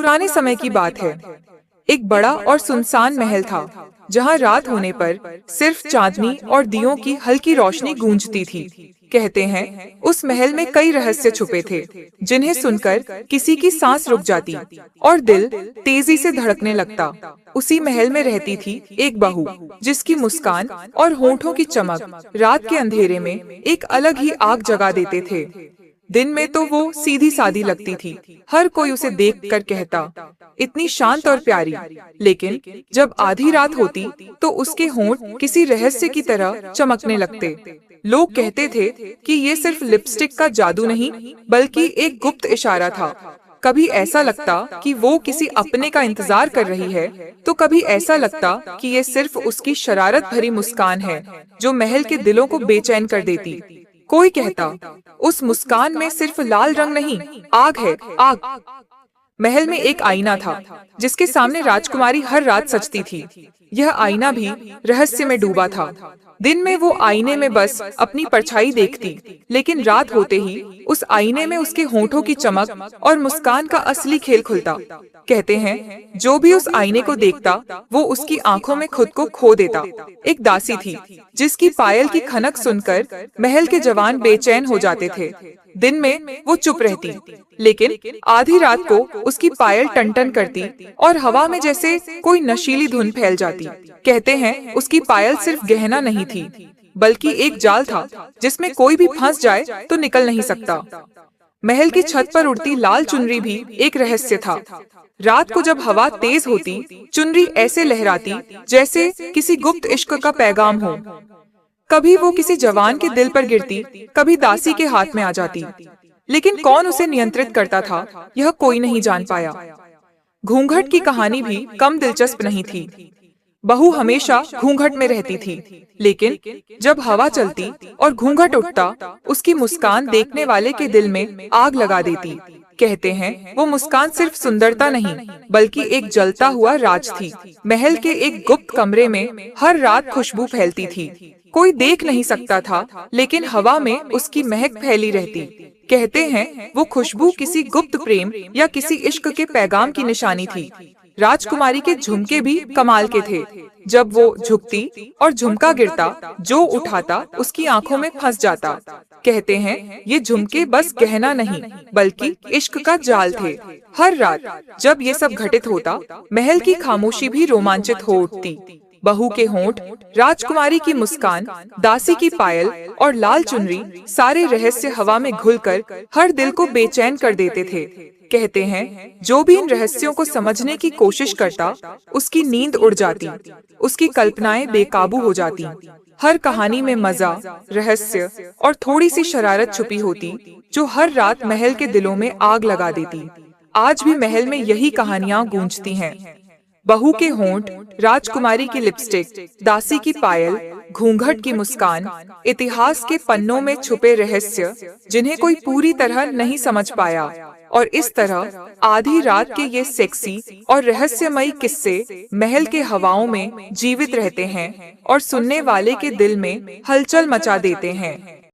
पुराने समय की बात है। एक बड़ा और सुनसान महल था, जहाँ रात होने पर सिर्फ चांदनी और दियों की हल्की रोशनी गूंजती थी। कहते हैं, उस महल में कई रहस्य छुपे थे, जिन्हें सुनकर किसी की सांस रुक जाती और दिल तेजी से धड़कने लगता। उसी महल में रहती थी एक बहू, जिसकी मुस्कान और होठों की चमक रात के अंधेरे में एक अलग ही आग जगा देते थे। दिन में तो वो सीधी सादी लगती थी, हर कोई उसे देखकर कहता, इतनी शांत और प्यारी। लेकिन जब आधी रात होती तो उसके होंठ किसी रहस्य की तरह चमकने लगते। लोग कहते थे कि ये सिर्फ लिपस्टिक का जादू नहीं, बल्कि एक गुप्त इशारा था। कभी ऐसा लगता कि वो किसी अपने का इंतजार कर रही है, तो कभी ऐसा लगता कि ये सिर्फ उसकी शरारत भरी मुस्कान है, जो महल के दिलों को बेचैन कर देती। कोई कहता, उस मुस्कान में सिर्फ लाल रंग नहीं, आग है, आग। महल में एक आईना था, जिसके सामने राजकुमारी हर रात सजती थी। यह आईना भी रहस्य में डूबा था। दिन में वो आईने में बस अपनी परछाई देखती, लेकिन रात होते ही उस आईने में उसके होठों की चमक और मुस्कान का असली खेल खुलता। कहते हैं, जो भी उस आईने को देखता, वो उसकी आंखों में खुद को खो देता। एक दासी थी, जिसकी पायल की खनक सुनकर महल के जवान बेचैन हो जाते थे। दिन में वो चुप रहती, लेकिन आधी रात को उसकी पायल टन-टन करती और हवा में जैसे कोई नशीली धुन फैल जाती। कहते हैं, उसकी पायल सिर्फ गहना नहीं थी, बल्कि एक जाल था, जिसमें कोई भी फंस जाए तो निकल नहीं सकता। महल की छत पर उड़ती लाल चुनरी भी एक रहस्य था। रात को जब हवा तेज होती, चुनरी ऐसे लहराती जैसे किसी गुप्त इश्क का पैगाम हो। कभी वो किसी जवान के दिल पर गिरती, कभी दासी के हाथ में आ जाती। लेकिन कौन उसे नियंत्रित करता था, यह कोई नहीं जान पाया। घूंघट की कहानी भी कम दिलचस्प नहीं थी। बहू हमेशा घूंघट में रहती थी, लेकिन जब हवा चलती और घूंघट उठता, उसकी मुस्कान देखने वाले के दिल में आग लगा देती। कहते हैं, वो मुस्कान सिर्फ सुंदरता नहीं, बल्कि एक जलता हुआ राज थी। महल के एक गुप्त कमरे में हर रात खुशबू फैलती थी। कोई देख नहीं सकता था, लेकिन हवा में उसकी महक फैली रहती। कहते हैं, वो खुशबू किसी गुप्त प्रेम या किसी इश्क के पैगाम की निशानी थी। राजकुमारी के झुमके भी कमाल के थे। जब वो झुकती और झुमका गिरता, जो उठाता उसकी आंखों में फंस जाता। कहते हैं, ये झुमके बस गहना नहीं, बल्कि इश्क का जाल थे। हर रात जब ये सब घटित होता, महल की खामोशी भी रोमांचित हो उठती। बहू के होंठ, राजकुमारी की मुस्कान, दासी की पायल और लाल चुनरी, सारे रहस्य हवा में घुलकर हर दिल को बेचैन कर देते थे। कहते हैं, जो भी इन रहस्यों को समझने की कोशिश करता, उसकी नींद उड़ जाती, उसकी कल्पनाएं बेकाबू हो जाती। हर कहानी में मजा, रहस्य और थोड़ी सी शरारत छुपी होती, जो हर रात महल के दिलों में आग लगा देती। आज भी महल में यही कहानियां गूंजती हैं। बहू के होंठ, राजकुमारी की लिपस्टिक, दासी की पायल, घूंघट की मुस्कान, इतिहास के पन्नों में छुपे रहस्य, जिन्हें कोई पूरी तरह नहीं समझ पाया। और इस तरह आधी रात के ये सेक्सी और रहस्यमयी किस्से महल के हवाओं में जीवित रहते हैं और सुनने वाले के दिल में हलचल मचा देते हैं।